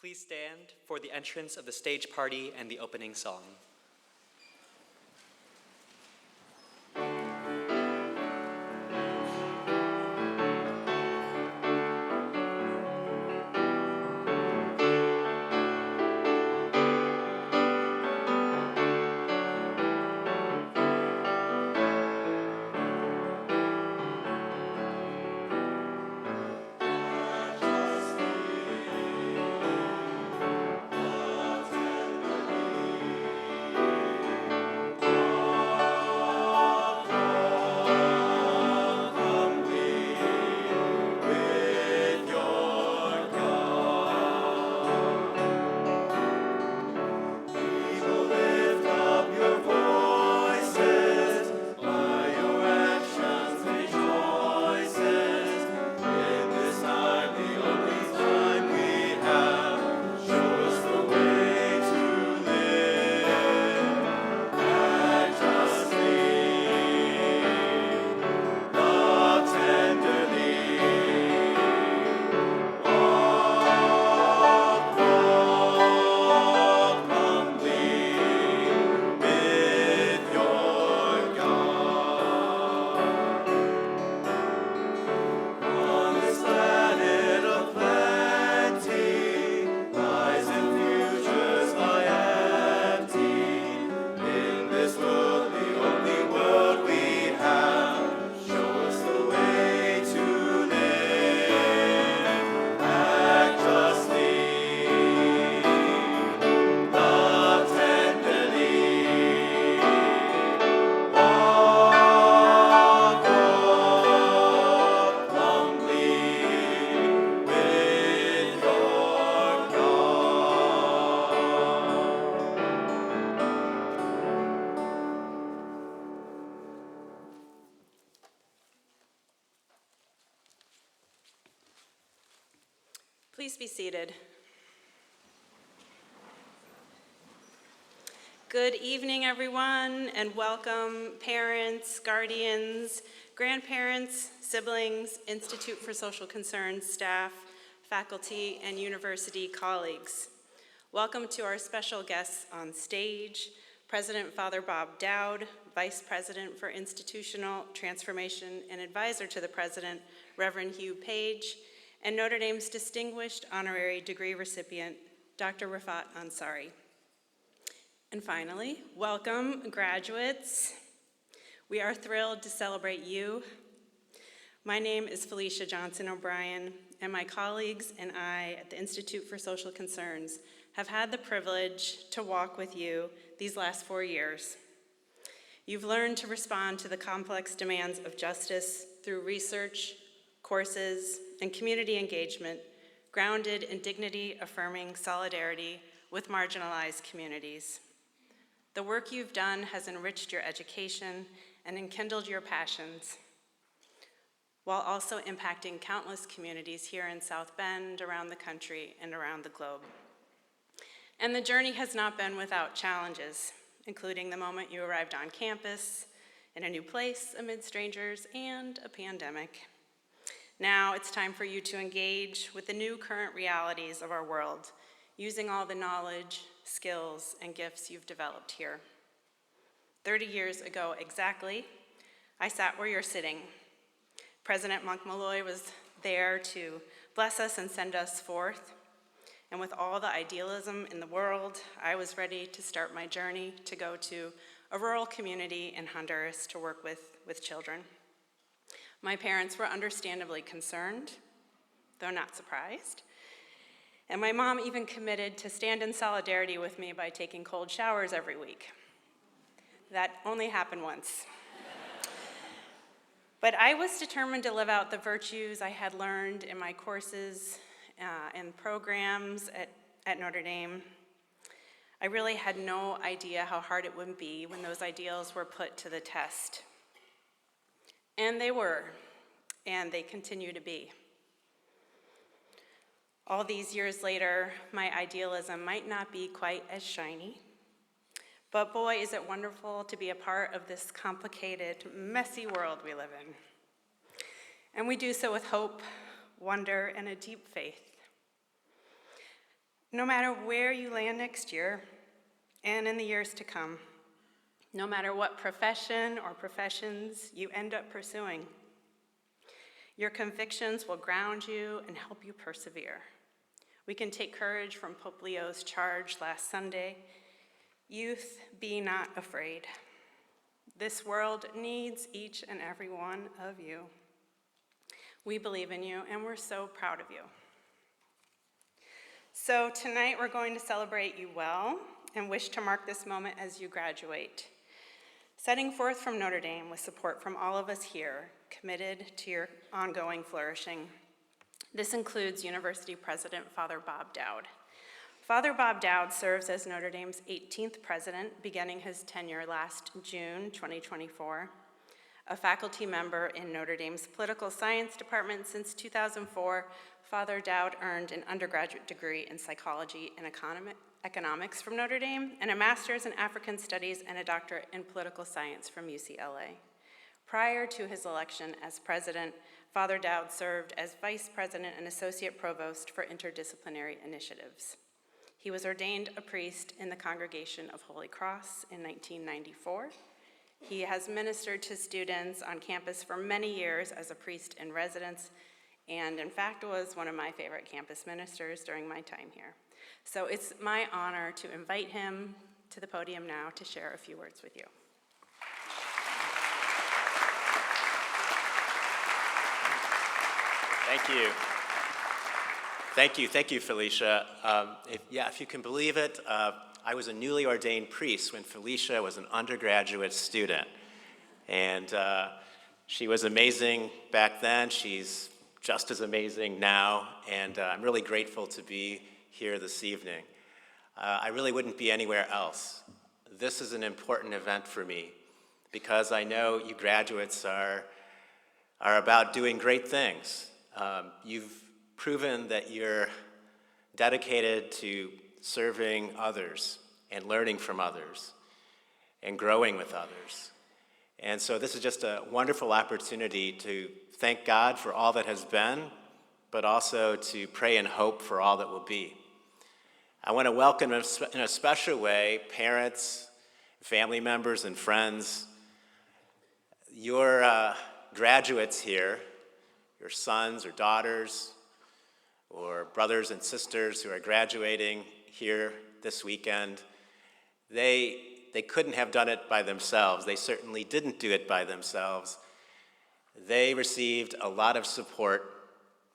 Please stand for the entrance of the stage party and the opening song. Please be seated. Good evening, everyone, and welcome parents, guardians, grandparents, siblings, Institute for Social Concerns staff, faculty, and university colleagues. Welcome to our special guests on stage, President Father Bob Dowd, Vice President for Institutional Transformation and Advisor to the President, Reverend Hugh Page, and Notre Dame's distinguished honorary degree recipient, Dr. Rafat Ansari. And finally, welcome graduates. We are thrilled to celebrate you. My name is Felicia Johnson O'Brien, and my colleagues and I at the Institute for Social Concerns have had the privilege to walk with you these last 4 years. You've learned to respond to the complex demands of justice through research, courses, and community engagement, grounded in dignity-affirming solidarity with marginalized communities. The work you've done has enriched your education and enkindled your passions, while also impacting countless communities here in South Bend, around the country, and around the globe. And the journey has not been without challenges, including the moment you arrived on campus, in a new place, amid strangers, and a pandemic. Now it's time for you to engage with the new current realities of our world, using all the knowledge, skills, and gifts you've developed here. 30 years ago exactly, I sat where you're sitting. President Monk Malloy was there to bless us and send us forth. And with all the idealism in the world, I was ready to start my journey to go to a rural community in Honduras to work with children. My parents were understandably concerned, though not surprised. And my mom even committed to stand in solidarity with me by taking cold showers every week. That only happened once. But I was determined to live out the virtues I had learned in my courses and programs at Notre Dame. I really had no idea how hard it would be when those ideals were put to the test. And they were, and they continue to be. All these years later, my idealism might not be quite as shiny, but boy, is it wonderful to be a part of this complicated, messy world we live in. And we do so with hope, wonder, and a deep faith. No matter where you land next year and in the years to come, no matter what profession or professions you end up pursuing, your convictions will ground you and help you persevere. We can take courage from Pope Leo's charge last Sunday, "Youth, be not afraid." This world needs each and every one of you. We believe in you, and we're so proud of you. So tonight we're going to celebrate you well and wish to mark this moment as you graduate. Setting forth from Notre Dame with support from all of us here, committed to your ongoing flourishing. This includes University President Father Bob Dowd. Father Bob Dowd serves as Notre Dame's 18th president, beginning his tenure last June 2024. A faculty member in Notre Dame's political science department since 2004, Father Dowd earned an undergraduate degree in psychology and economics from Notre Dame, and a master's in African studies and a doctorate in political science from UCLA. Prior to his election as president, Father Dowd served as vice president and associate provost for interdisciplinary initiatives. He was ordained a priest in the Congregation of Holy Cross in 1994. He has ministered to students on campus for many years as a priest in residence, and in fact was one of my favorite campus ministers during my time here. So it's my honor to invite him to the podium now to share a few words with you. Thank you. Thank you, Felicia. If you can believe it, I was a newly ordained priest when Felicia was an undergraduate student. And she was amazing back then. She's just as amazing now. And I'm really grateful to be here this evening. I really wouldn't be anywhere else. This is an important event for me because I know you graduates are about doing great things. You've proven that you're dedicated to serving others and learning from others and growing with others. And so this is just a wonderful opportunity to thank God for all that has been, but also to pray and hope for all that will be. I want to welcome in a special way parents, family members, and friends. Your graduates here, your sons or daughters, or brothers and sisters who are graduating here this weekend, they couldn't have done it by themselves. They certainly didn't do it by themselves. They received a lot of support,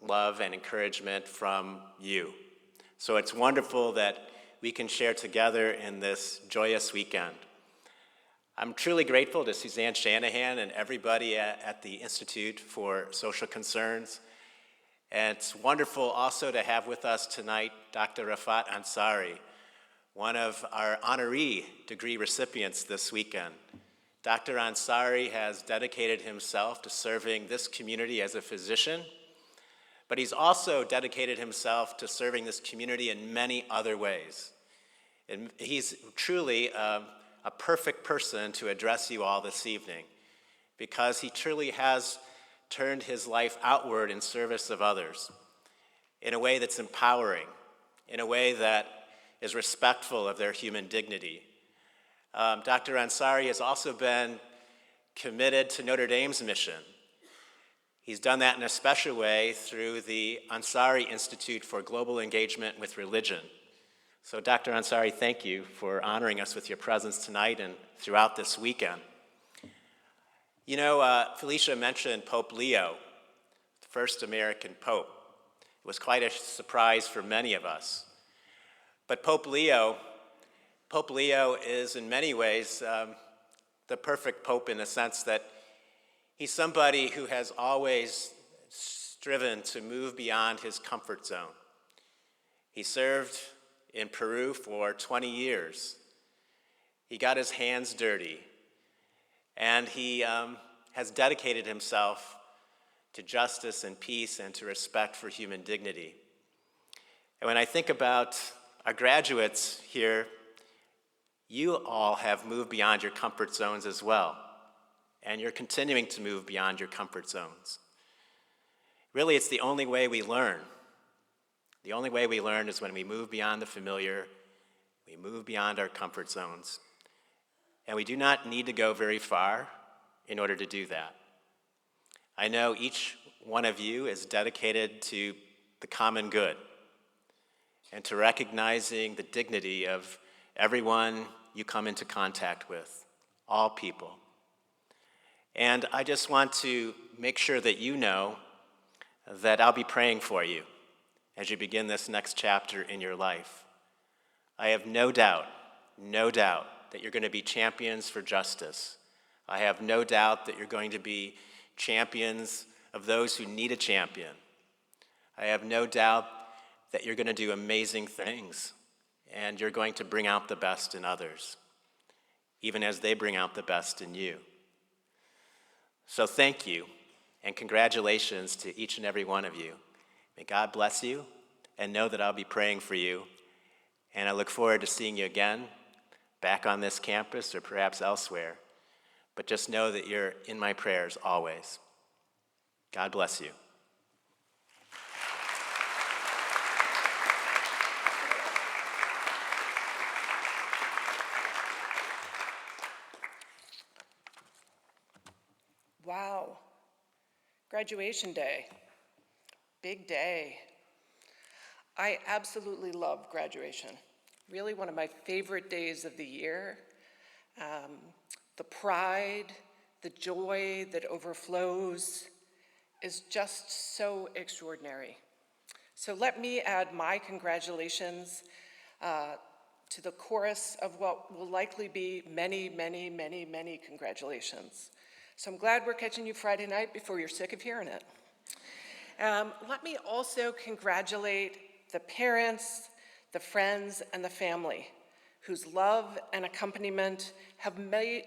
love, and encouragement from you. So it's wonderful that we can share together in this joyous weekend. I'm truly grateful to Suzanne Shanahan and everybody at the Institute for Social Concerns. And it's wonderful also to have with us tonight Dr. Rafat Ansari, one of our honoree degree recipients this weekend. Dr. Ansari has dedicated himself to serving this community as a physician, but he's also dedicated himself to serving this community in many other ways. And he's truly a perfect person to address you all this evening because he truly has turned his life outward in service of others in a way that's empowering, in a way that is respectful of their human dignity. Dr. Ansari has also been committed to Notre Dame's mission. He's done that in a special way through the Ansari Institute for Global Engagement with Religion. So Dr. Ansari, thank you for honoring us with your presence tonight and throughout this weekend. You know, Felicia mentioned Pope Leo, the first American pope. It was quite a surprise for many of us. But Pope Leo is in many ways the perfect pope in the sense that he's somebody who has always striven to move beyond his comfort zone. He served in Peru for 20 years. He got his hands dirty. And he has dedicated himself to justice and peace and to respect for human dignity. And when I think about our graduates here, you all have moved beyond your comfort zones as well. And you're continuing to move beyond your comfort zones. Really, it's the only way we learn. The only way we learn is when we move beyond the familiar, we move beyond our comfort zones. And we do not need to go very far in order to do that. I know each one of you is dedicated to the common good and to recognizing the dignity of everyone you come into contact with, all people. And I just want to make sure that you know that I'll be praying for you as you begin this next chapter in your life. I have no doubt that you're going to be champions for justice. I have no doubt that you're going to be champions of those who need a champion. I have no doubt that you're going to do amazing things, and you're going to bring out the best in others, even as they bring out the best in you. So thank you, and congratulations to each and every one of you. May God bless you, and know that I'll be praying for you, and I look forward to seeing you again, back on this campus or perhaps elsewhere. But just know that you're in my prayers always. God bless you. Wow. Graduation day. Big day. I absolutely love graduation. Really one of my favorite days of the year. The pride, the joy that overflows is just so extraordinary. So let me add my congratulations to the chorus of what will likely be many, many, many, many congratulations. So I'm glad we're catching you Friday night before you're sick of hearing it. Let me also congratulate the parents, the friends, and the family whose love and accompaniment have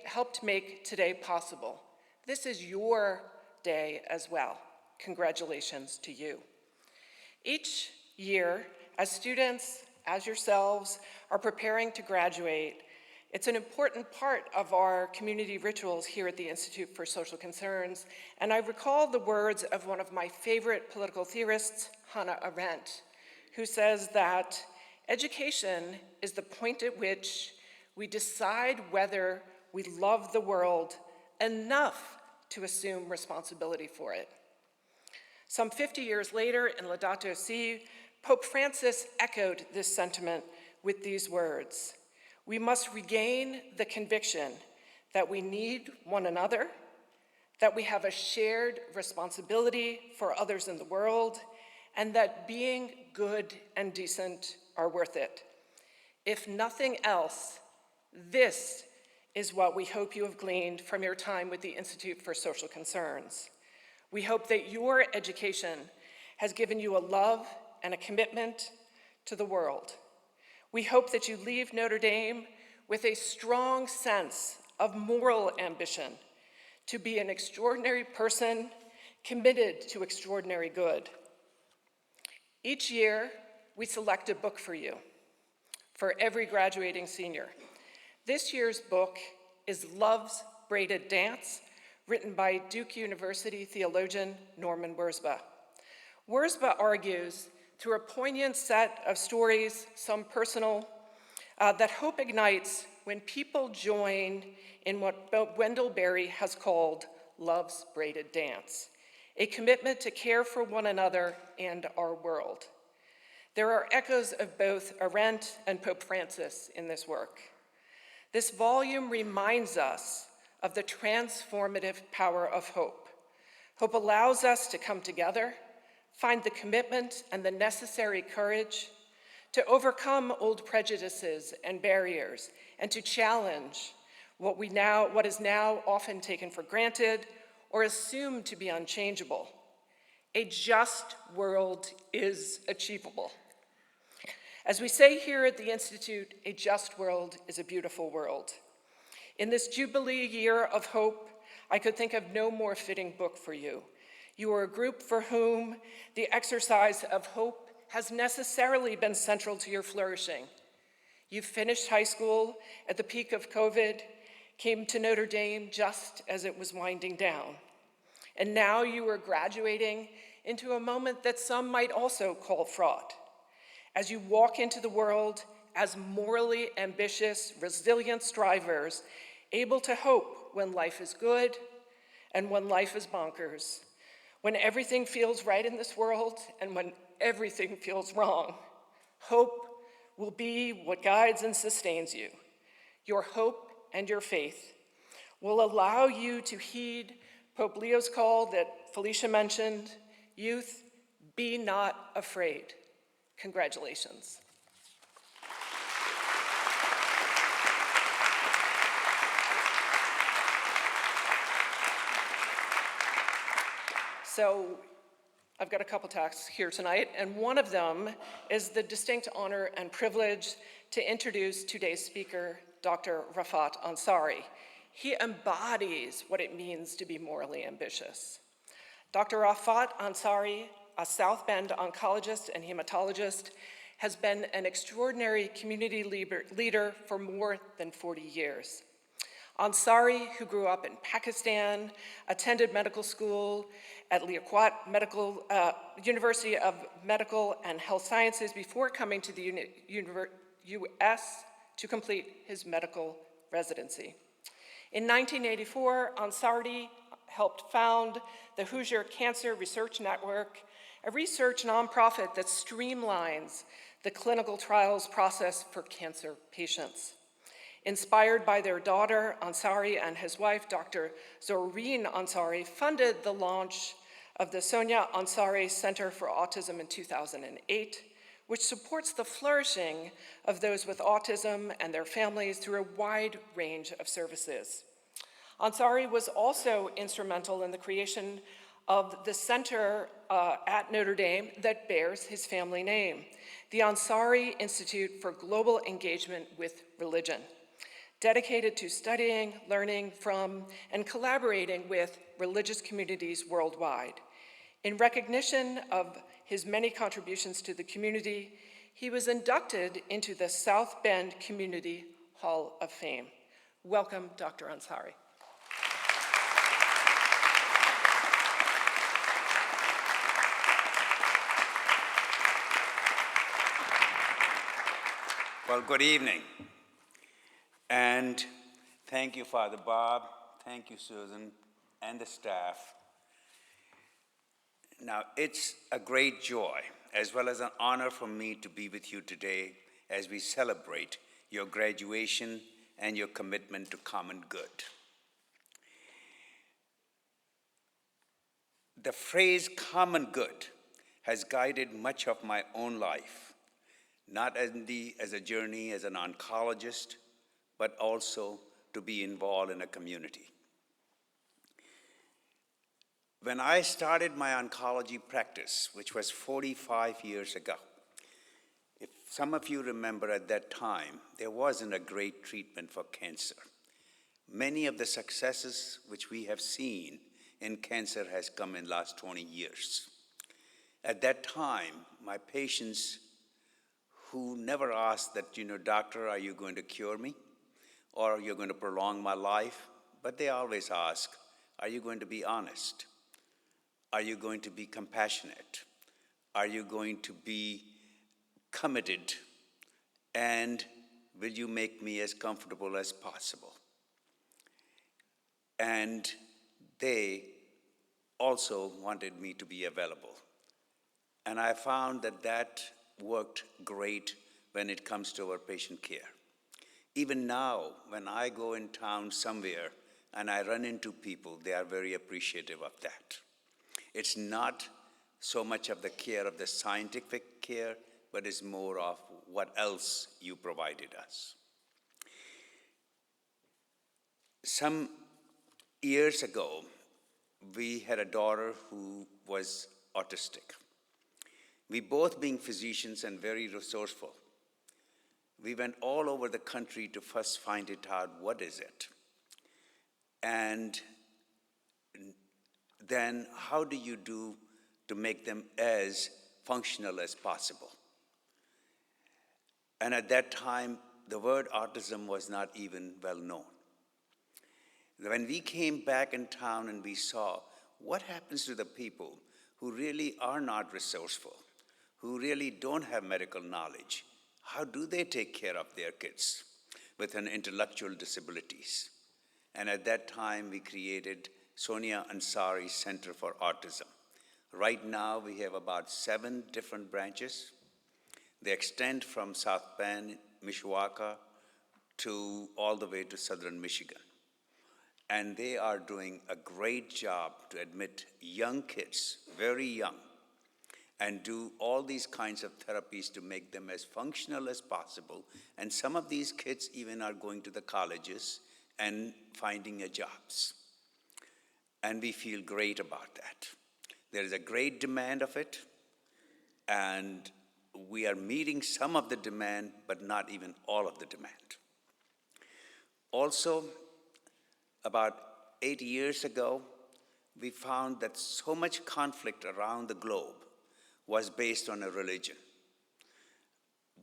helped make today possible. This is your day as well. Congratulations to you. Each year, as students, as yourselves, are preparing to graduate, it's an important part of our community rituals here at the Institute for Social Concerns, and I recall the words of one of my favorite political theorists, Hannah Arendt, who says that education is the point at which we decide whether we love the world enough to assume responsibility for it. Some 50 years later, in Laudato Si', Pope Francis echoed this sentiment with these words: "We must regain the conviction that we need one another, that we have a shared responsibility for others in the world, and that being good and decent are worth it. If nothing else, this is what we hope you have gleaned from your time with the Institute for Social Concerns. We hope that your education has given you a love and a commitment to the world. We hope that you leave Notre Dame with a strong sense of moral ambition to be an extraordinary person committed to extraordinary good. Each year, we select a book for you, for every graduating senior. This year's book is Love's Braided Dance, written by Duke University theologian Norman Wirzba. Wirzba argues, through a poignant set of stories, some personal, that hope ignites when people join in what Wendell Berry has called love's braided dance, a commitment to care for one another and our world. There are echoes of both Arendt and Pope Francis in this work. This volume reminds us of the transformative power of hope. Hope allows us to come together, find the commitment and the necessary courage to overcome old prejudices and barriers, and to challenge what is now often taken for granted or assumed to be unchangeable. A just world is achievable. As we say here at the Institute, a just world is a beautiful world. In this Jubilee year of hope, I could think of no more fitting book for you. You are a group for whom the exercise of hope has necessarily been central to your flourishing. You finished high school at the peak of COVID, came to Notre Dame just as it was winding down. And now you are graduating into a moment that some might also call fraught. as you walk into the world as morally ambitious, resilient strivers, able to hope when life is good and when life is bonkers, when everything feels right in this world and when everything feels wrong. Hope will be what guides and sustains you. Your hope and your faith will allow you to heed Pope Leo's call that Felicia mentioned, youth, be not afraid. Congratulations. So I've got a couple talks here tonight, and one of them is the distinct honor and privilege to introduce today's speaker, Dr. Rafat Ansari. He embodies what it means to be morally ambitious. Dr. Rafat Ansari, a South Bend oncologist and hematologist, has been an extraordinary community leader for more than 40 years. Ansari, who grew up in Pakistan, attended medical school at Liaquat University of Medical and Health Sciences before coming to the U.S. to complete his medical residency. In 1984, Ansari helped found the Hoosier Cancer Research Network, a research nonprofit that streamlines the clinical trials process for cancer patients. Inspired by their daughter, Ansari, and his wife, Dr. Zoreen Ansari, funded the launch of the Sonia Ansari Center for Autism in 2008, which supports the flourishing of those with autism and their families through a wide range of services. Ansari was also instrumental in the creation of the center at Notre Dame that bears his family name, the Ansari Institute for Global Engagement with Religion, dedicated to studying, learning from, and collaborating with religious communities worldwide. In recognition of his many contributions to the community, he was inducted into the South Bend Community Hall of Fame. Welcome, Dr. Ansari. Well, good evening. And thank you, Father Bob. Thank you, Susan, and the staff. Now, it's a great joy, as well as an honor for me to be with you today as we celebrate your graduation and your commitment to common good. The phrase common good has guided much of my own life, not only as a journey as an oncologist, but also to be involved in a community. When I started my oncology practice, which was 45 years ago, if some of you remember at that time, there wasn't a great treatment for cancer. Many of the successes which we have seen in cancer has come in the last 20 years. At that time, my patients who never asked that, doctor, are you going to cure me? Or are you going to prolong my life? But they always ask, are you going to be honest? Are you going to be compassionate? Are you going to be committed? And will you make me as comfortable as possible? And they also wanted me to be available. And I found that that worked great when it comes to our patient care. Even now, when I go in town somewhere and I run into people, they are very appreciative of that. It's not so much of the care of the scientific care, but it's more of what else you provided us. Some years ago, we had a daughter who was autistic. We both being physicians and very resourceful, we went all over the country to first find it out, what is it? And then how do you do to make them as functional as possible? And at that time, the word autism was not even well known. When we came back in town and we saw what happens to the people who really are not resourceful, who really don't have medical knowledge, how do they take care of their kids with an intellectual disabilities? And at that time, we created Sonia Ansari Center for Autism. Right now, we have about 7 different branches. They extend from South Bend, Mishawaka, to all the way to southern Michigan. And they are doing a great job to admit young kids, very young, and do all these kinds of therapies to make them as functional as possible. And some of these kids even are going to the colleges and finding a jobs. And we feel great about that. There is a great demand of it, and we are meeting some of the demand, but not even all of the demand. Also, about 8 years ago, we found that so much conflict around the globe was based on a religion,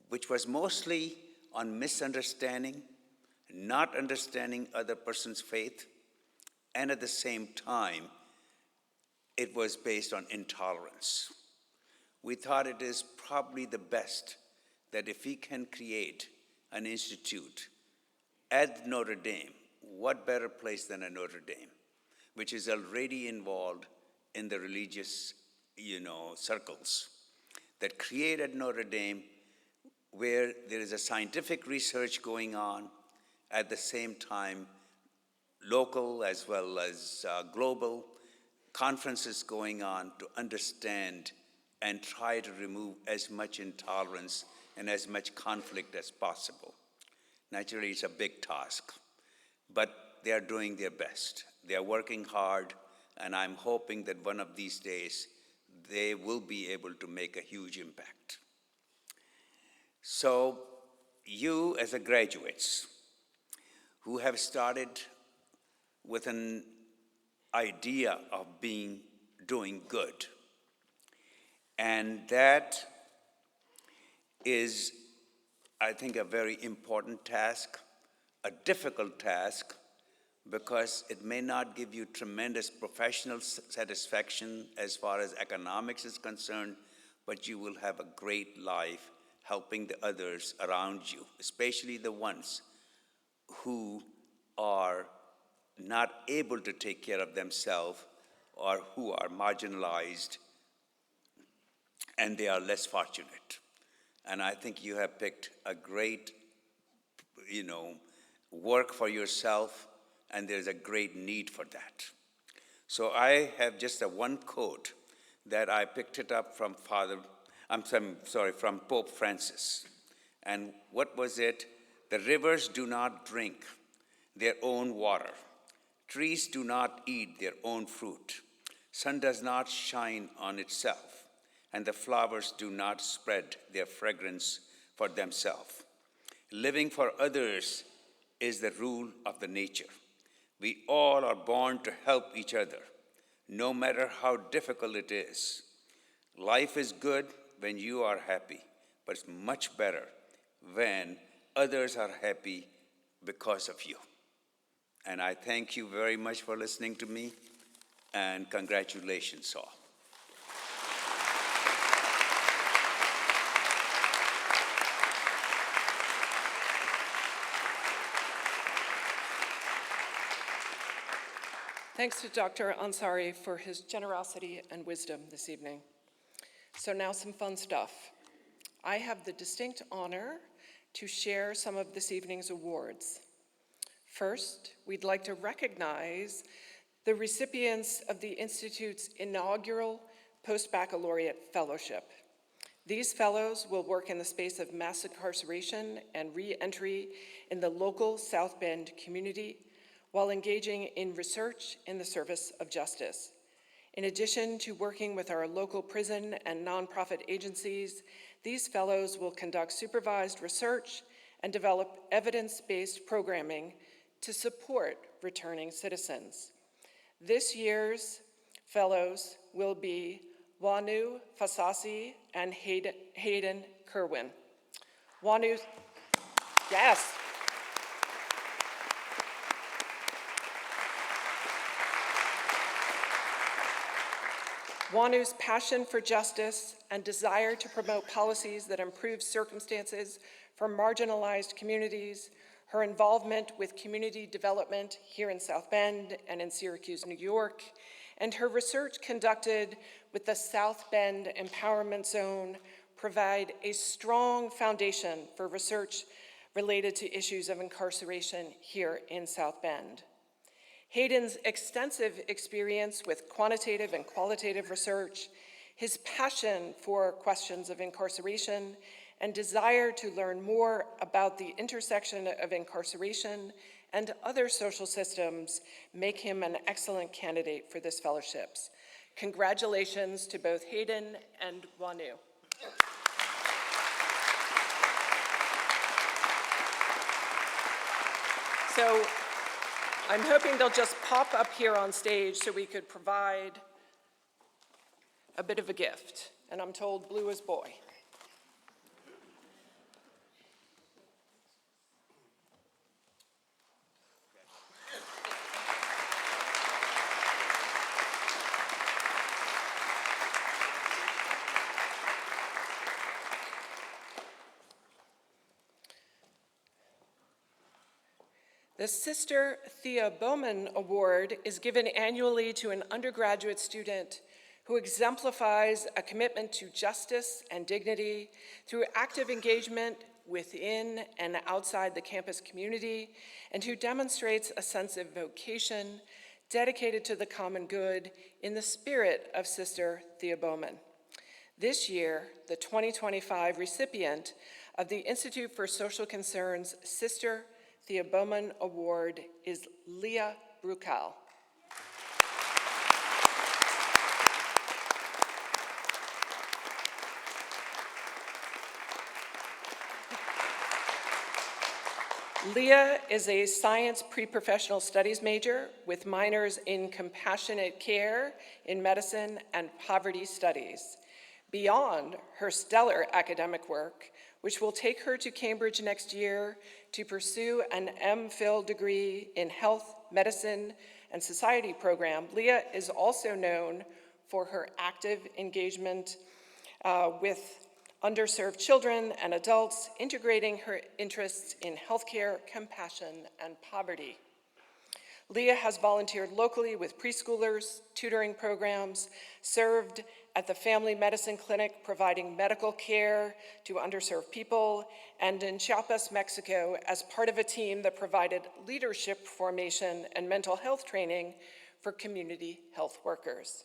which was mostly on misunderstanding, not understanding other person's faith, and at the same time, it was based on intolerance. We thought it is probably the best that if we can create an institute at Notre Dame, what better place than a Notre Dame, which is already involved in the religious, circles, that create at Notre Dame where there is a scientific research going on, at the same time, local as well as global conferences going on to understand and try to remove as much intolerance and as much conflict as possible. Naturally, it's a big task, but they are doing their best. They are working hard, and I'm hoping that one of these days they will be able to make a huge impact. So you as a graduates who have started with an idea of doing good, and that is, I think, a very important task, a difficult task, because it may not give you tremendous professional satisfaction as far as economics is concerned, but you will have a great life helping the others around you, especially the ones who are not able to take care of themselves or who are marginalized and they are less fortunate. And I think you have picked a great, work for yourself, and there's a great need for that. So I have just one quote that I picked it up from from Pope Francis. And what was it? The rivers do not drink their own water. Trees do not eat their own fruit. Sun does not shine on itself, and the flowers do not spread their fragrance for themselves. Living for others is the rule of the nature. We all are born to help each other, no matter how difficult it is. Life is good when you are happy, but it's much better when others are happy because of you. And I thank you very much for listening to me, and congratulations all. Thanks to Dr. Ansari for his generosity and wisdom this evening. So now some fun stuff. I have the distinct honor to share some of this evening's awards. First, we'd like to recognize the recipients of the Institute's inaugural Post-Baccalaureate Fellowship. These fellows will work in the space of mass incarceration and re-entry in the local South Bend community while engaging in research in the service of justice. In addition to working with our local prison and nonprofit agencies, these fellows will conduct supervised research and develop evidence-based programming to support returning citizens. This year's fellows will be Wanu Fasasi and Hayden Kerwin. Wanu, yes. Wanu's passion for justice and desire to promote policies that improve circumstances for marginalized communities, her involvement with community development here in South Bend and in Syracuse, New York, and her research conducted with the South Bend Empowerment Zone provide a strong foundation for research related to issues of incarceration here in South Bend. Hayden's extensive experience with quantitative and qualitative research, his passion for questions of incarceration, and desire to learn more about the intersection of incarceration and other social systems make him an excellent candidate for this fellowships. Congratulations to both Hayden and Wanu. So I'm hoping they'll just pop up here on stage so we could provide a bit of a gift. And I'm told blue is boy. The Sister Thea Bowman Award is given annually to an undergraduate student who exemplifies a commitment to justice and dignity through active engagement within and outside the campus community, and who demonstrates a sense of vocation dedicated to the common good in the spirit of Sister Thea Bowman. This year, the 2025 recipient of the Institute for Social Concerns Sister Thea Bowman Award is Leah Brucal. Leah is a science pre-professional studies major with minors in compassionate care in medicine and poverty studies. Beyond her stellar academic work, which will take her to Cambridge next year to pursue an MPhil degree in health, medicine, and society program, Leah is also known for her active engagement with underserved children and adults, integrating her interests in healthcare, compassion, and poverty. Leah has volunteered locally with preschoolers, tutoring programs, served at the Family Medicine Clinic providing medical care to underserved people, and in Chiapas, Mexico as part of a team that provided leadership formation and mental health training for community health workers.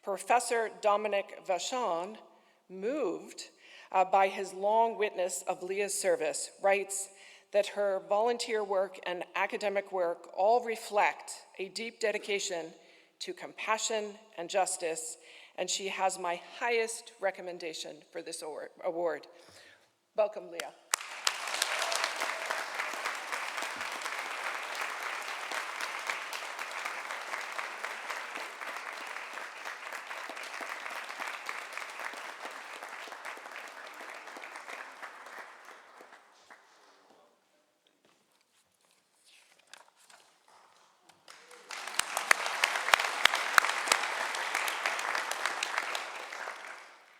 Professor Dominic Vachon, moved by his long witness of Leah's service, writes that her volunteer work and academic work all reflect a deep dedication to compassion and justice, and she has my highest recommendation for this award. Welcome, Leah.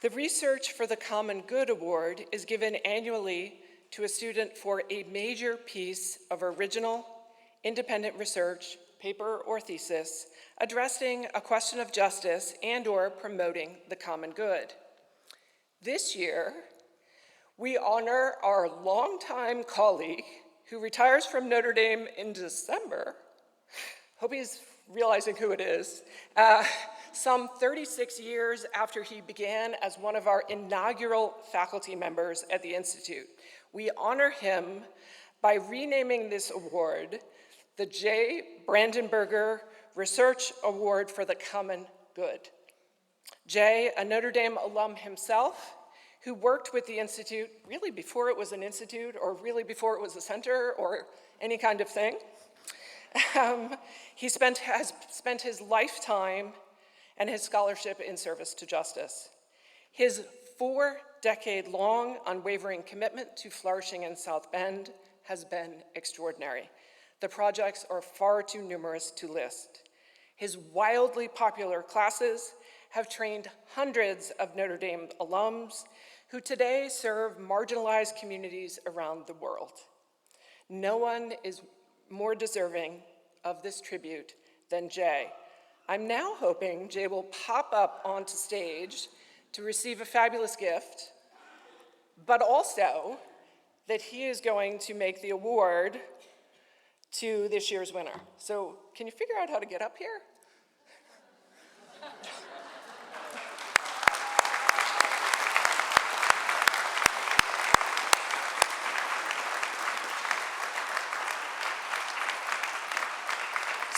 The Research for the Common Good Award is given annually to a student for a major piece of original, independent research, paper or thesis, addressing a question of justice and/or promoting the common good. This year, we honor our longtime colleague who retires from Notre Dame in December. Hope he's realizing who it is. Some 36 years after he began as one of our inaugural faculty members at the Institute. We honor him by renaming this award the J. Brandenburger Research Award for the Common Good. Jay, a Notre Dame alum himself, who worked with the Institute really before it was an institute or really before it was a center or any kind of thing. He has spent his lifetime and his scholarship in service to justice. His 4-decade-long unwavering commitment to flourishing in South Bend has been extraordinary. The projects are far too numerous to list. His wildly popular classes have trained hundreds of Notre Dame alums who today serve marginalized communities around the world. No one is more deserving of this tribute than Jay. I'm now hoping Jay will pop up onto stage to receive a fabulous gift, but also that he is going to make the award to this year's winner. So can you figure out how to get up here?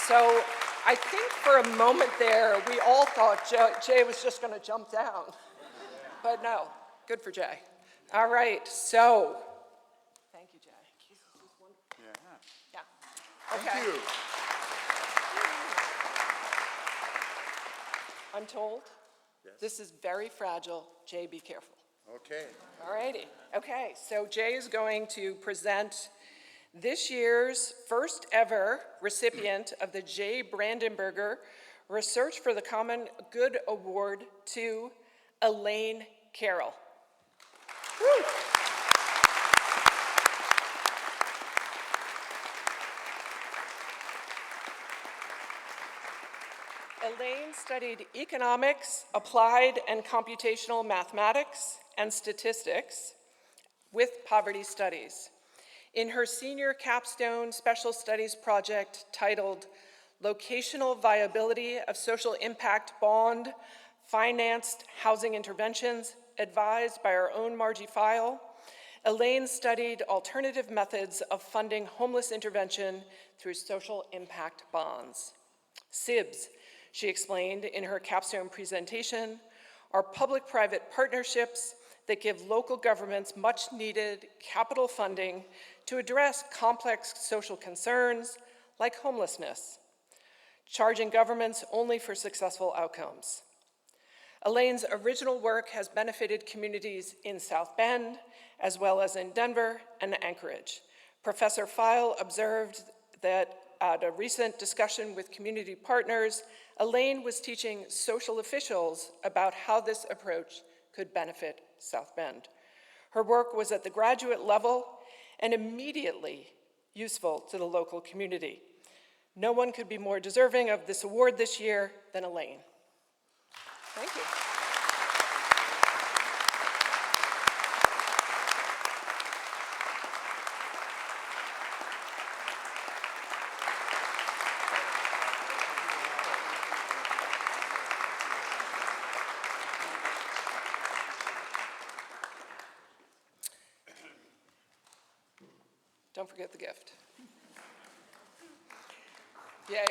So I think for a moment there, we all thought Jay was just going to jump down. But no, good for Jay. All right, so, thank you, Jay. Yeah. Okay. Thank you. I'm told this is very fragile. Jay, be careful. Okay. All righty. Okay, so Jay is going to present this year's first ever recipient of the J. Brandenburger Research for the Common Good Award to Elaine Carroll. Woo. Elaine studied economics, applied and computational mathematics, and statistics with poverty studies. In her senior capstone special studies project titled Locational Viability of Social Impact Bond Financed Housing Interventions, advised by our own Margie File, Elaine studied alternative methods of funding homeless intervention through social impact bonds. SIBs, she explained in her capstone presentation, are public-private partnerships that give local governments much-needed capital funding to address complex social concerns like homelessness, charging governments only for successful outcomes. Elaine's original work has benefited communities in South Bend, as well as in Denver and Anchorage. Professor File observed that at a recent discussion with community partners, Elaine was teaching social officials about how this approach could benefit South Bend. Her work was at the graduate level and immediately useful to the local community. No one could be more deserving of this award this year than Elaine. Thank you. Don't forget the gift. Yay.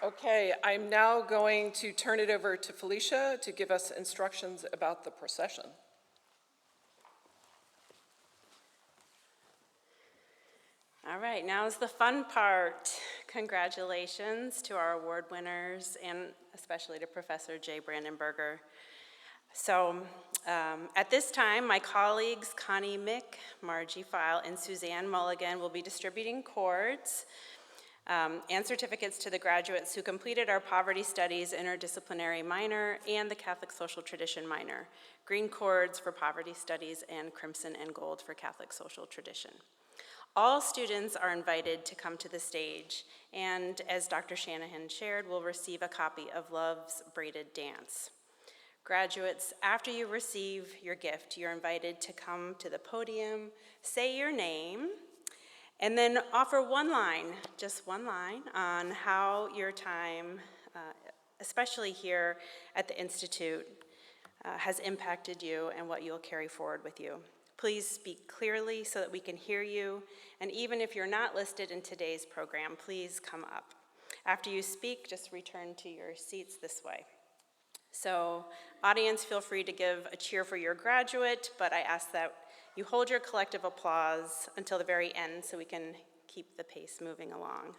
Okay, I'm now going to turn it over to Felicia to give us instructions about the procession. All right, now is the fun part. Congratulations to our award winners and especially to Professor J. Brandenburger. So at this time, my colleagues Connie Mick, Margie File, and Suzanne Mulligan will be distributing cords and certificates to the graduates who completed our Poverty Studies Interdisciplinary Minor and the Catholic Social Tradition Minor. Green cords for Poverty Studies and crimson and gold for Catholic Social Tradition. All students are invited to come to the stage, and as Dr. Shanahan shared, will receive a copy of Love's Braided Dance. Graduates, after you receive your gift, you're invited to come to the podium, say your name, and then offer one line, just one line, on how your time, especially here at the Institute, has impacted you and what you'll carry forward with you. Please speak clearly so that we can hear you, and even if you're not listed in today's program, please come up. After you speak, just return to your seats this way. So, audience, feel free to give a cheer for your graduate, but I ask that you hold your collective applause until the very end so we can keep the pace moving along.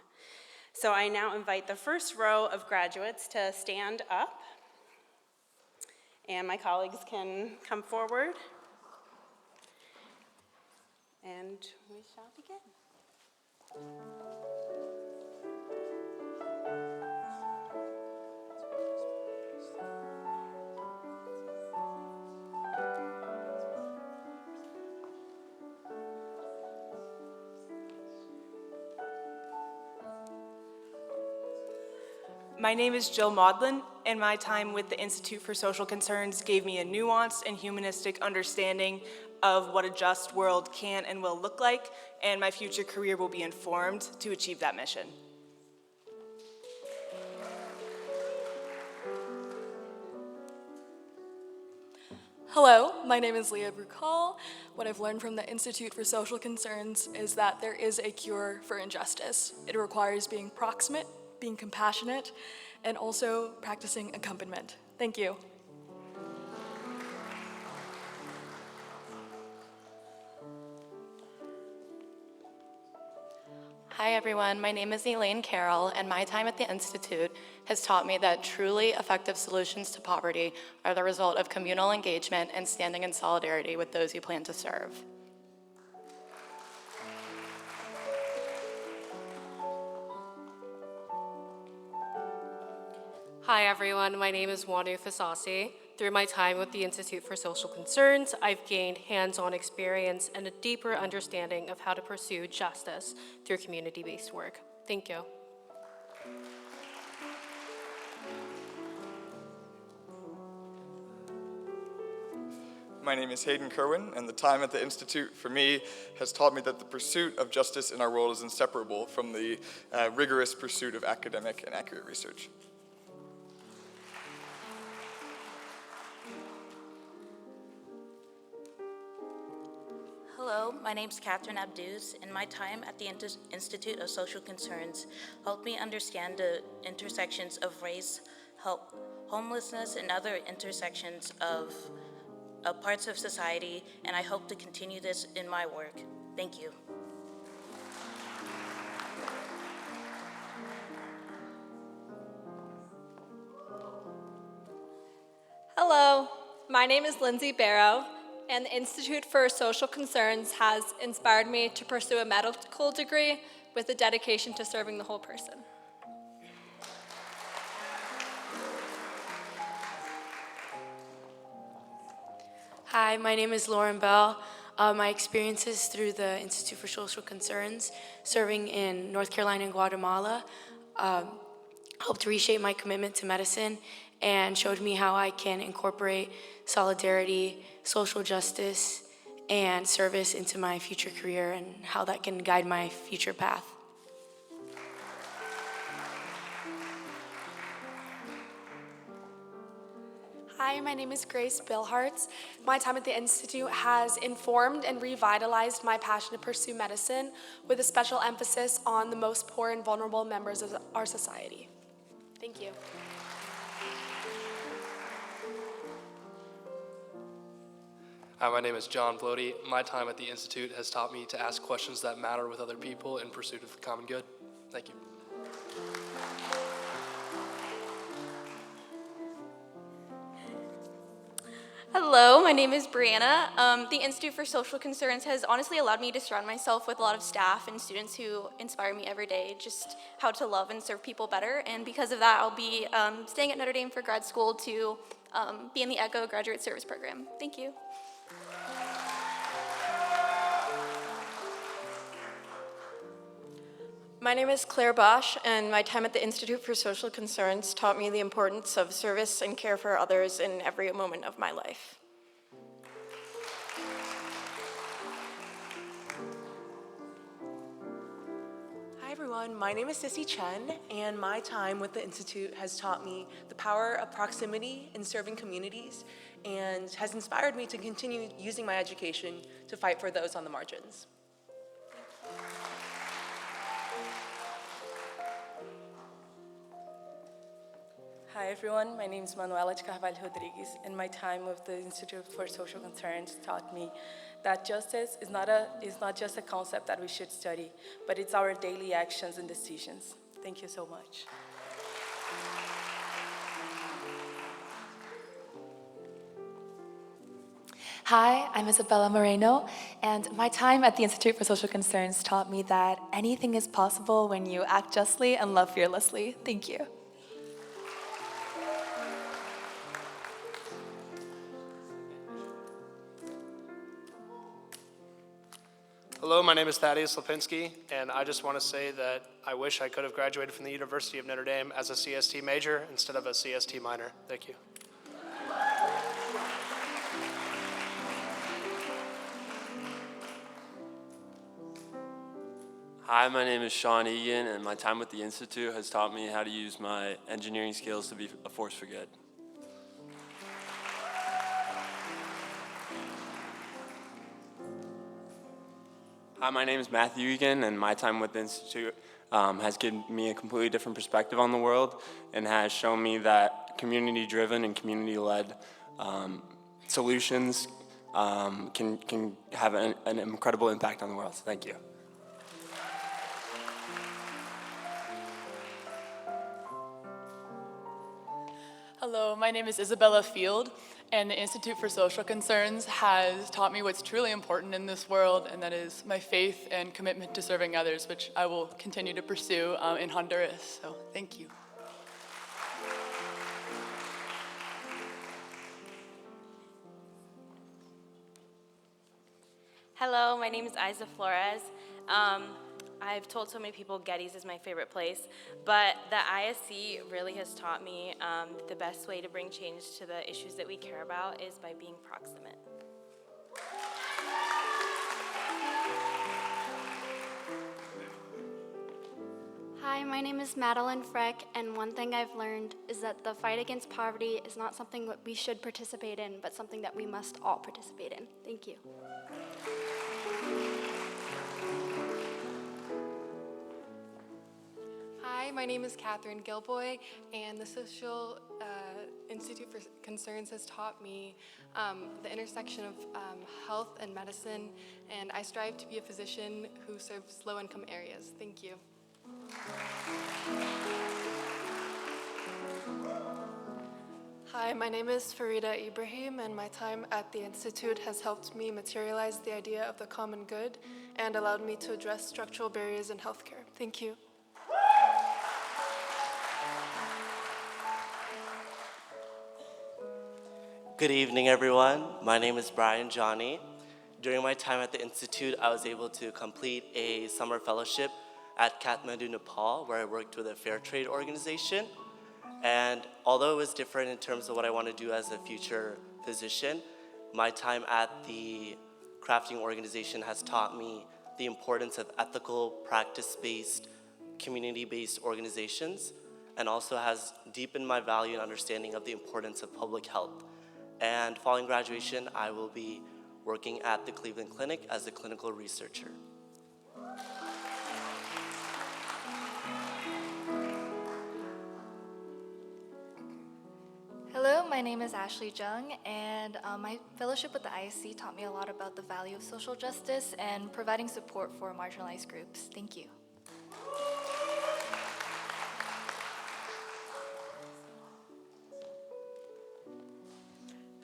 So I now invite the first row of graduates to stand up, and my colleagues can come forward, and we shall begin. My name is Jill Maudlin, and my time with the Institute for Social Concerns gave me a nuanced and humanistic understanding of what a just world can and will look like, and my future career will be informed to achieve that mission. Hello, my name is Leah Bruchal. What I've learned from the Institute for Social Concerns is that there is a cure for injustice. It requires being proximate, being compassionate, and also practicing accompaniment. Thank you. Hi everyone, my name is Elaine Carroll, and my time at the Institute has taught me that truly effective solutions to poverty are the result of communal engagement and standing in solidarity with those you plan to serve. Hi everyone, my name is Wanu Fasasi. Through my time with the Institute for Social Concerns, I've gained hands-on experience and a deeper understanding of how to pursue justice through community-based work. Thank you. My name is Hayden Kerwin, and the time at the Institute for me has taught me that the pursuit of justice in our world is inseparable from the rigorous pursuit of academic and accurate research. Hello, my name is Catherine Abduz, and my time at the Institute of Social Concerns helped me understand the intersections of race, homelessness, and other intersections of parts of society, and I hope to continue this in my work. Thank you. Hello, my name is Lindsay Barrow, and the Institute for Social Concerns has inspired me to pursue a medical degree with a dedication to serving the whole person. Hi, my name is Lauren Bell. My experiences through the Institute for Social Concerns, serving in North Carolina and Guatemala, helped reshape my commitment to medicine and showed me how I can incorporate solidarity, social justice, and service into my future career and how that can guide my future path. Hi, my name is Grace Billhartz. My time at the Institute has informed and revitalized my passion to pursue medicine with a special emphasis on the most poor and vulnerable members of our society. Thank you. Hi, my name is John Blody. My time at the Institute has taught me to ask questions that matter with other people in pursuit of the common good. Thank you. Hello, my name is Brianna. The Institute for Social Concerns has honestly allowed me to surround myself with a lot of staff and students who inspire me every day, just how to love and serve people better. And because of that, I'll be staying at Notre Dame for grad school to be in the ECHO Graduate Service Program. Thank you. My name is Claire Bosch, and my time at the Institute for Social Concerns taught me the importance of service and care for others in every moment of my life. Hi everyone, my name is Sissy Chen, and my time with the Institute has taught me the power of proximity in serving communities and has inspired me to continue using my education to fight for those on the margins. Hi everyone, my name is Manuela de Carvalho Rodrigues, and my time with the Institute for Social Concerns taught me that justice is not just a concept that we should study, but it's our daily actions and decisions. Thank you so much. Hi, I'm Isabella Moreno, and my time at the Institute for Social Concerns taught me that anything is possible when you act justly and love fearlessly. Thank you. Hello, my name is Thaddeus Lipinski, and I just want to say that I wish I could have graduated from the University of Notre Dame as a CST major instead of a CST minor. Thank you. Hi, my name is Sean Egan, and my time with the Institute has taught me how to use my engineering skills to be a force for good. Hi, my name is Matthew Egan, and my time with the Institute has given me a completely different perspective on the world and has shown me that community-driven and community-led solutions can have an incredible impact on the world. So thank you. Hello, my name is Isabella Field, and the Institute for Social Concerns has taught me what's truly important in this world, and that is my faith and commitment to serving others, which I will continue to pursue in Honduras. So thank you. Hello, my name is Isa Flores. I've told so many people Getty's is my favorite place, but the ISC really has taught me the best way to bring change to the issues that we care about is by being proximate. Hi, my name is Madeline Freck, and one thing I've learned is that the fight against poverty is not something that we should participate in, but something that we must all participate in. Thank you. Hi, my name is Catherine Gilboy, and the Social Institute for Concerns has taught me the intersection of health and medicine, and I strive to be a physician who serves low-income areas. Thank you. Hi, my name is Farida Ibrahim, and my time at the Institute has helped me materialize the idea of the common good and allowed me to address structural barriers in healthcare. Thank you. Good evening, everyone. My name is Brian Johnny. During my time at the Institute, I was able to complete a summer fellowship at Kathmandu, Nepal, where I worked with a fair trade organization. And although it was different in terms of what I want to do as a future physician, my time at the crafting organization has taught me the importance of ethical, practice-based, community-based organizations, and also has deepened my value and understanding of the importance of public health. And following graduation, I will be working at the Cleveland Clinic as a clinical researcher. Hello, my name is Ashley Jung, and my fellowship with the ISC taught me a lot about the value of social justice and providing support for marginalized groups. Thank you.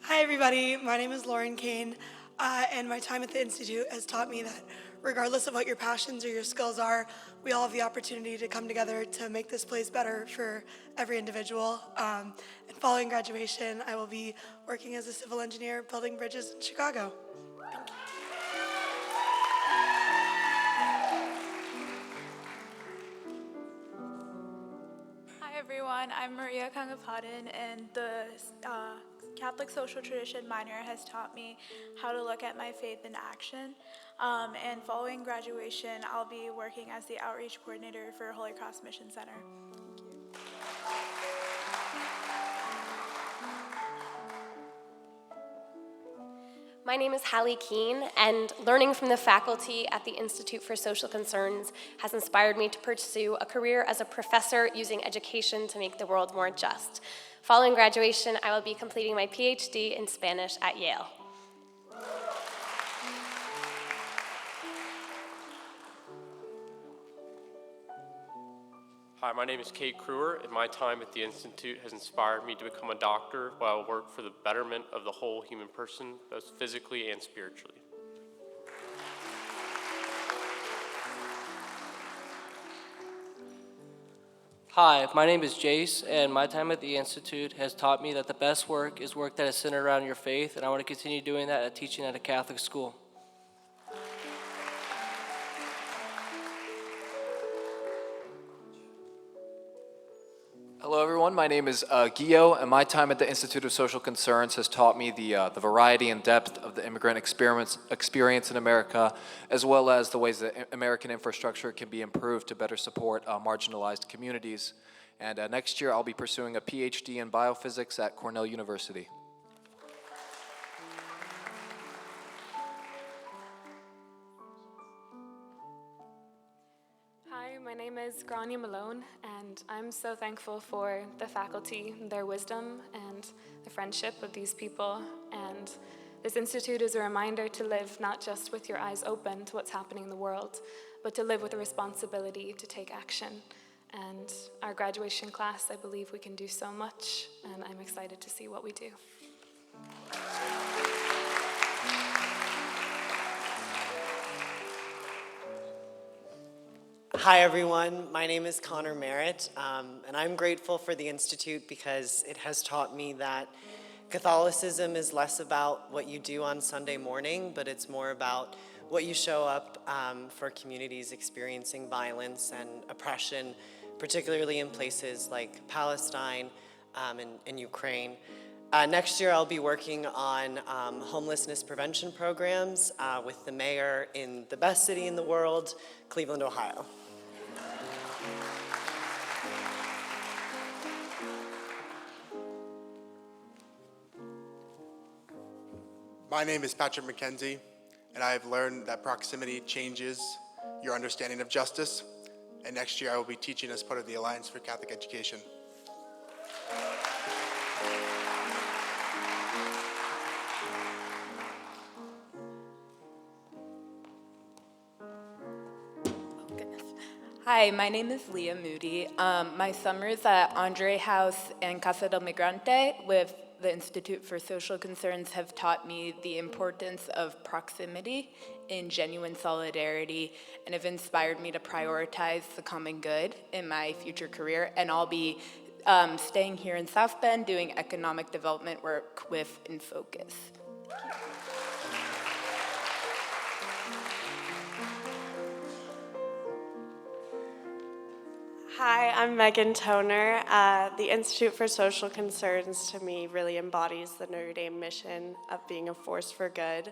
Hi, everybody. My name is Lauren Kane, and my time at the Institute has taught me that regardless of what your passions or your skills are, we all have the opportunity to come together to make this place better for every individual. And following graduation, I will be working as a civil engineer building bridges in Chicago. Thank you. Hi everyone, I'm Maria Kangapadan, and the Catholic social tradition minor has taught me how to look at my faith in action. And following graduation, I'll be working as the outreach coordinator for Holy Cross Mission Center. My name is Hallie Keene, and learning from the faculty at the Institute for Social Concerns has inspired me to pursue a career as a professor using education to make the world more just. Following graduation, I will be completing my PhD in Spanish at Yale. Hi, my name is Kate Kruer, and my time at the Institute has inspired me to become a doctor while I work for the betterment of the whole human person, both physically and spiritually. Hi, my name is Jace, and my time at the Institute has taught me that the best work is work that is centered around your faith, and I want to continue doing that at teaching at a Catholic school. Hello, everyone. My name is Guillo, and my time at the Institute of Social Concerns has taught me the variety and depth of the immigrant experience in America, as well as the ways that American infrastructure can be improved to better support marginalized communities. And next year, I'll be pursuing a PhD in biophysics at Cornell University. Hi, my name is Grania Malone, and I'm so thankful for the faculty, their wisdom, and the friendship of these people. And this institute is a reminder to live not just with your eyes open to what's happening in the world, but to live with a responsibility to take action. And our graduation class, I believe we can do so much, and I'm excited to see what we do. Hi everyone, my name is Connor Merritt, and I'm grateful for the Institute because it has taught me that Catholicism is less about what you do on Sunday morning, but it's more about what you show up for communities experiencing violence and oppression, particularly in places like Palestine and Ukraine. Next year I'll be working on homelessness prevention programs with the mayor in the best city in the world, Cleveland, Ohio. My name is Patrick McKenzie, and I have learned that proximity changes your understanding of justice. And next year I will be teaching as part of the Alliance for Catholic Education. Hi, my name is Leah Moody. My summers at Andre House and Casa del Migrante with the Institute for Social Concerns have taught me the importance of proximity in genuine solidarity and have inspired me to prioritize the common good in my future career. And I'll be staying here in South Bend doing economic development work with InFocus. Hi, I'm Megan Toner. The Institute for Social Concerns to me really embodies the Notre Dame mission of being a force for good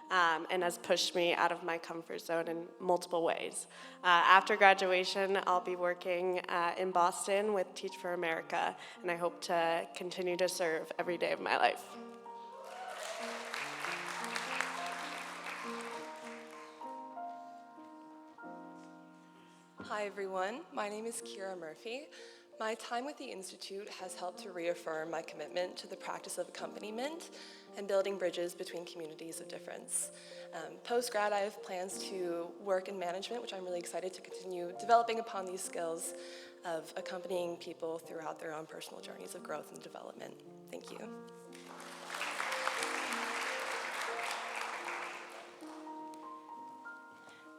and has pushed me out of my comfort zone in multiple ways. After graduation, I'll be working in Boston with Teach for America, and I hope to continue to serve every day of my life. Hi everyone, my name is Kira Murphy. My time with the Institute has helped to reaffirm my commitment to the practice of accompaniment and building bridges between communities of difference. Post-grad, I have plans to work in management, which I'm really excited to continue developing upon these skills of accompanying people throughout their own personal journeys of growth and development. Thank you.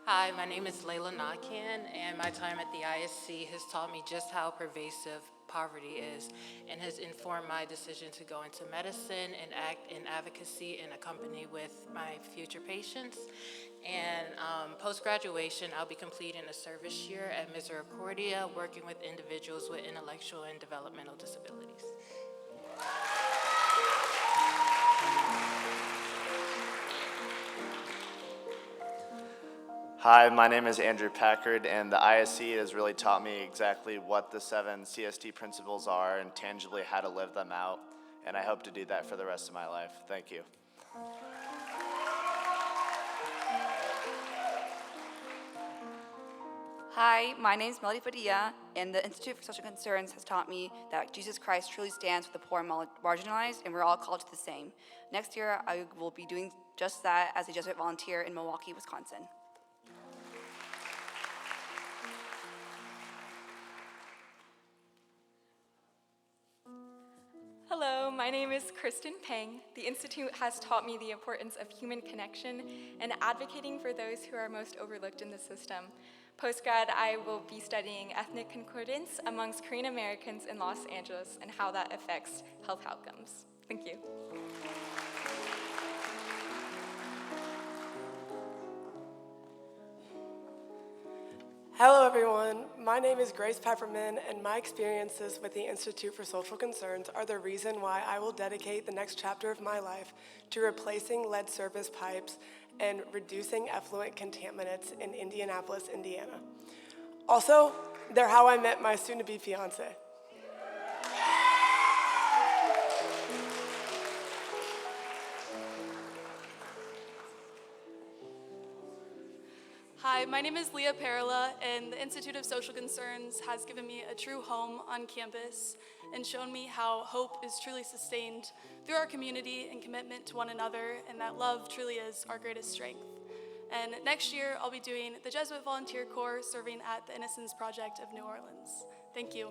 Hi, my name is Layla Nakan, and my time at the ISC has taught me just how pervasive poverty is and has informed my decision to go into medicine and act in advocacy and accompany with my future patients. And post-graduation, I'll be completing a service year at Misericordia, working with individuals with intellectual and developmental disabilities. Hi, my name is Andrew Packard, and the ISC has really taught me exactly what the 7 CST principles are and tangibly how to live them out, and I hope to do that for the rest of my life. Thank you. Hi, my name is Melody Padilla, and the Institute for Social Concerns has taught me that Jesus Christ truly stands with the poor and marginalized, and we're all called to the same. Next year, I will be doing just that as a Jesuit volunteer in Milwaukee, Wisconsin. My name is Kristen Peng. The Institute has taught me the importance of human connection and advocating for those who are most overlooked in the system. Post-grad, I will be studying ethnic concordance amongst Korean Americans in Los Angeles and how that affects health outcomes. Thank you. Hello everyone, my name is Grace Pepperman and my experiences with the Institute for Social Concerns are the reason why I will dedicate the next chapter of my life to replacing lead service pipes and reducing effluent contaminants in Indianapolis, Indiana. Also, they're how I met my soon-to-be fiance. Hi, my name is Leah Perla, and the Institute of Social Concerns has given me a true home on campus and shown me how hope is truly sustained through our community and commitment to one another, and that love truly is our greatest strength. And next year, I'll be doing the Jesuit Volunteer Corps serving at the Innocence Project of New Orleans. Thank you.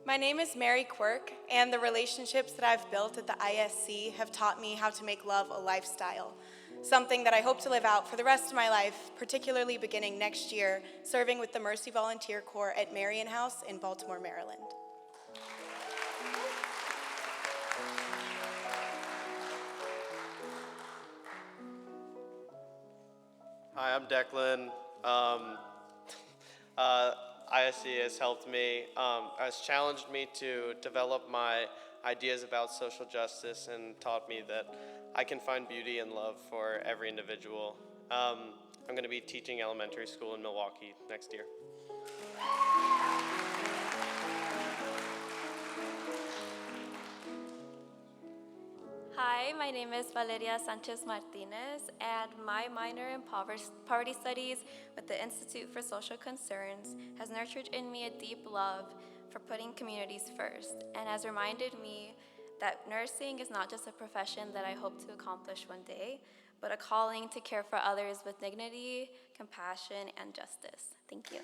My name is Mary Quirk, and the relationships that I've built at the ISC have taught me how to make love a lifestyle, something that I hope to live out for the rest of my life, particularly beginning next year, serving with the Mercy Volunteer Corps at Marion House in Baltimore, Maryland. Hi, I'm Declan. ISC has helped me, has challenged me to develop my ideas about social justice and taught me that I can find beauty and love for every individual. I'm going to be teaching elementary school in Milwaukee next year. Hi, my name is Valeria Sanchez Martinez, and my minor in poverty studies with the Institute for Social Concerns has nurtured in me a deep love for putting communities first, and has reminded me that nursing is not just a profession that I hope to accomplish one day, but a calling to care for others with dignity, compassion, and justice. Thank you.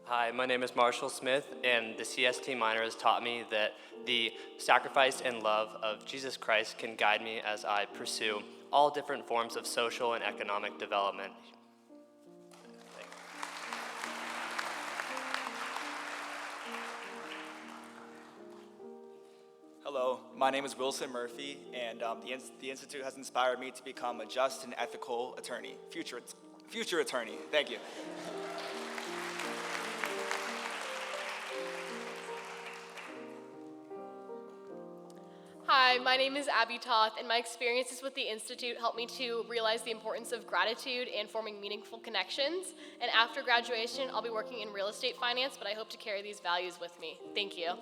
Hi, my name is Marshall Smith, and the CST minor has taught me that the sacrifice and love of Jesus Christ can guide me as I pursue all different forms of social and economic development. Hello, my name is Wilson Murphy, and the Institute has inspired me to become a just and ethical attorney, future attorney. Thank you. Hi, my name is Abby Toth, and my experiences with the Institute helped me to realize the importance of gratitude and forming meaningful connections. And after graduation, I'll be working in real estate finance, but I hope to carry these values with me. Thank you.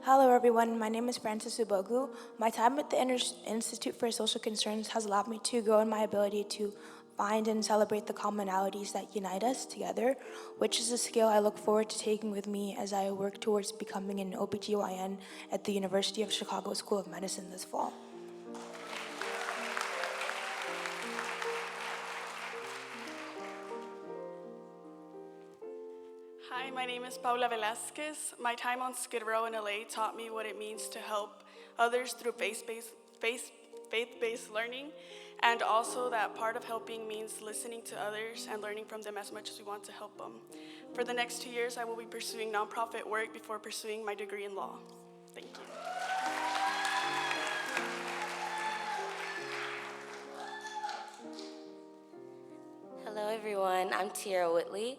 Hello everyone, my name is Francis Ubogu. My time at the Institute for Social Concerns has allowed me to grow in my ability to find and celebrate the commonalities that unite us together, which is a skill I look forward to taking with me as I work towards becoming an OBGYN at the University of Chicago School of Medicine this fall. Hi, my name is Paula Velasquez. My time on Skid Row in LA taught me what it means to help others through faith-based learning, and also that part of helping means listening to others and learning from them as much as we want to help them. For the next 2 years, I will be pursuing nonprofit work before pursuing my degree in law. Thank you. Hello everyone, I'm Tiara Whitley.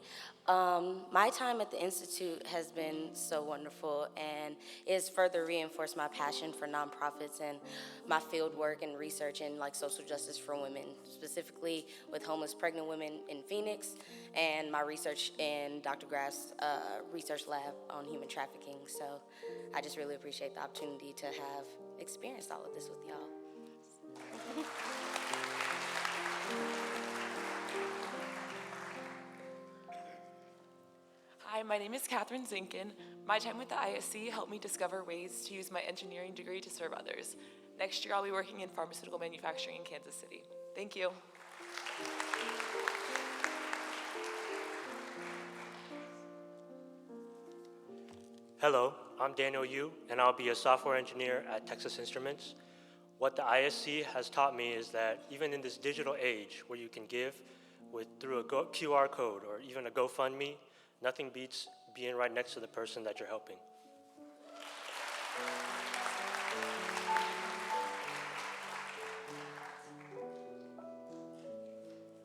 My time at the Institute has been so wonderful, and it has further reinforced my passion for nonprofits and my field work and research in social justice for women, specifically with homeless pregnant women in Phoenix, and my research in Dr. Graff's research lab on human trafficking. So I just really appreciate the opportunity to have experienced all of this with y'all. Hi, my name is Catherine Zinkin. My time with the ISC helped me discover ways to use my engineering degree to serve others. Next year, I'll be working in pharmaceutical manufacturing in Kansas City. Thank you. Hello, I'm Daniel Yu, and I'll be a software engineer at Texas Instruments. What the ISC has taught me is that even in this digital age where you can give through a QR code or even a GoFundMe, nothing beats being right next to the person that you're helping.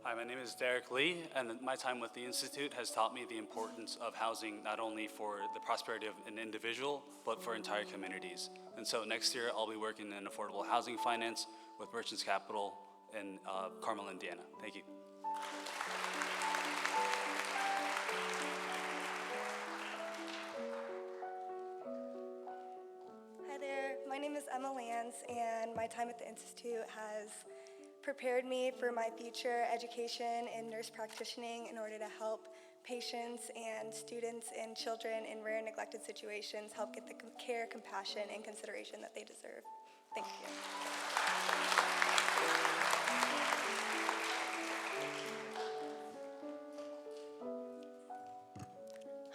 Hi, my name is Derek Lee, and my time with the Institute has taught me the importance of housing not only for the prosperity of an individual, but for entire communities. And so next year, I'll be working in affordable housing finance with Merchants Capital in Carmel, Indiana. Thank you. Hi there, my name is Emma Lance, and my time at the Institute has prepared me for my future education in nurse practitioning in order to help patients and students and children in rare and neglected situations help get the care, compassion, and consideration that they deserve. Thank you.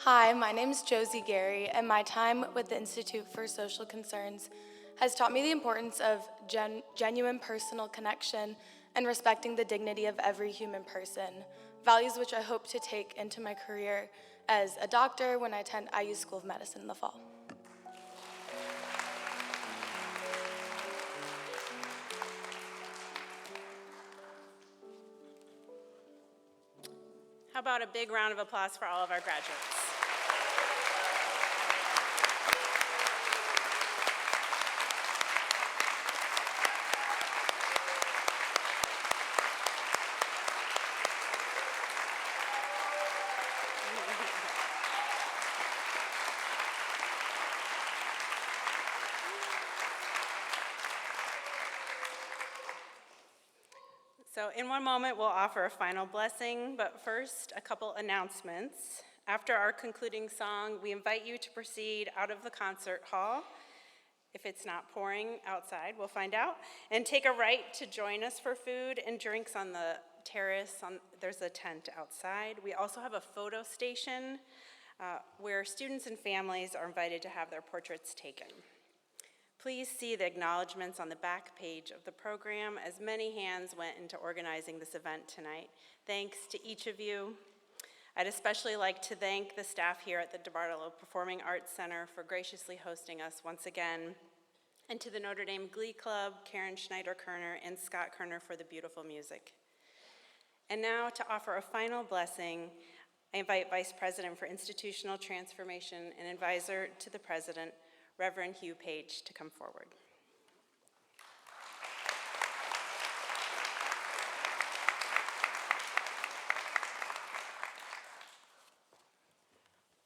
Hi, my name is Josie Gary, and my time with the Institute for Social Concerns has taught me the importance of genuine personal connection and respecting the dignity of every human person, values which I hope to take into my career as a doctor when I attend IU School of Medicine in the fall. How about a big round of applause for all of our graduates? So in one moment, we'll offer a final blessing, but first, a couple announcements. After our concluding song, we invite you to proceed out of the concert hall. If it's not pouring outside, we'll find out. And take a right to join us for food and drinks on the terrace. There's a tent outside. We also have a photo station where students and families are invited to have their portraits taken. Please see the acknowledgments on the back page of the program, as many hands went into organizing this event tonight. Thanks to each of you. I'd especially like to thank the staff here at the DeBartolo Performing Arts Center for graciously hosting us once again, and to the Notre Dame Glee Club, Karen Schneider-Kerner, and Scott Kerner for the beautiful music. And now to offer a final blessing, I invite Vice President for Institutional Transformation and Advisor to the President, Reverend Hugh Page, to come forward.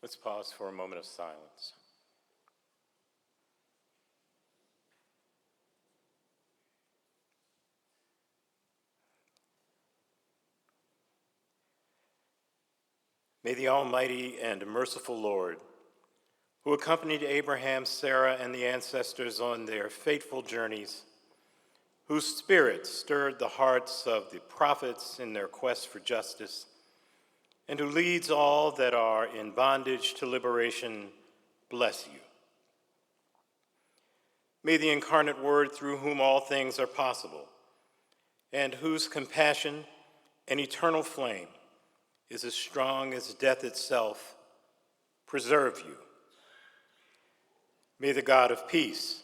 Let's pause for a moment of silence. May the Almighty and merciful Lord, who accompanied Abraham, Sarah, and the ancestors on their fateful journeys, whose spirit stirred the hearts of the prophets in their quest for justice, and who leads all that are in bondage to liberation, bless you. May the incarnate Word, through whom all things are possible, and whose compassion and eternal flame is as strong as death itself, preserve you. May the God of peace,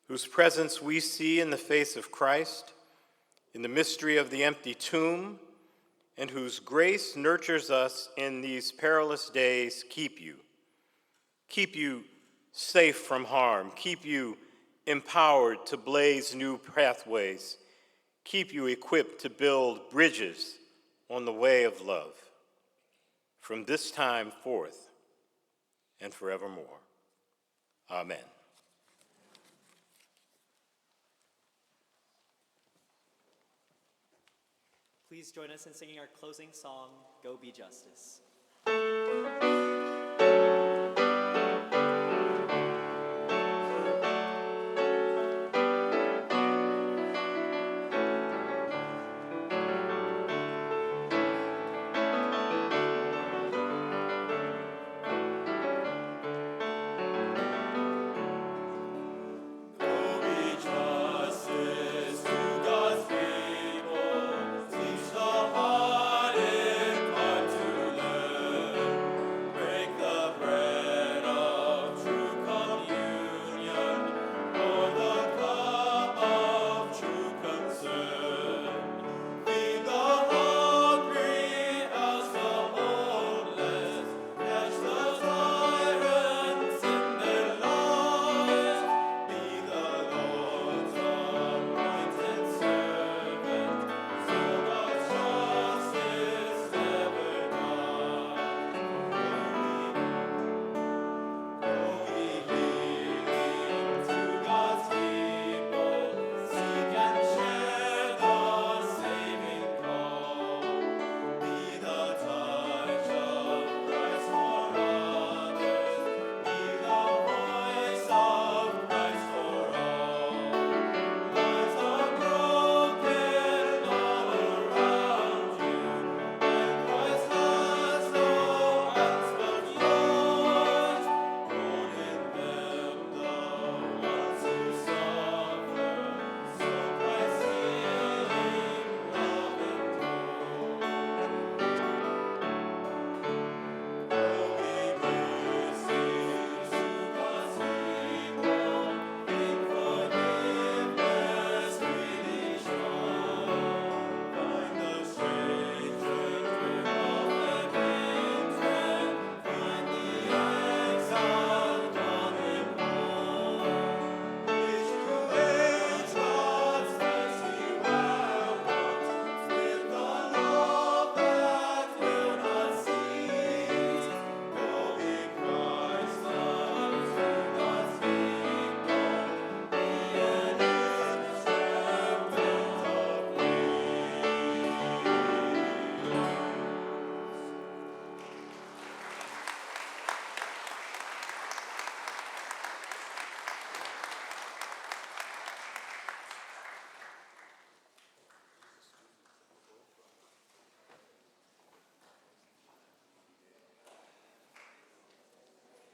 whose presence we see in the face of Christ, in the mystery of the empty tomb, and whose grace nurtures us in these perilous days, keep you. Keep you safe from harm. Keep you empowered to blaze new pathways. Keep you equipped to build bridges on the way of love. From this time forth and forevermore. Amen. Please join us in singing our closing song, Go Be Justice.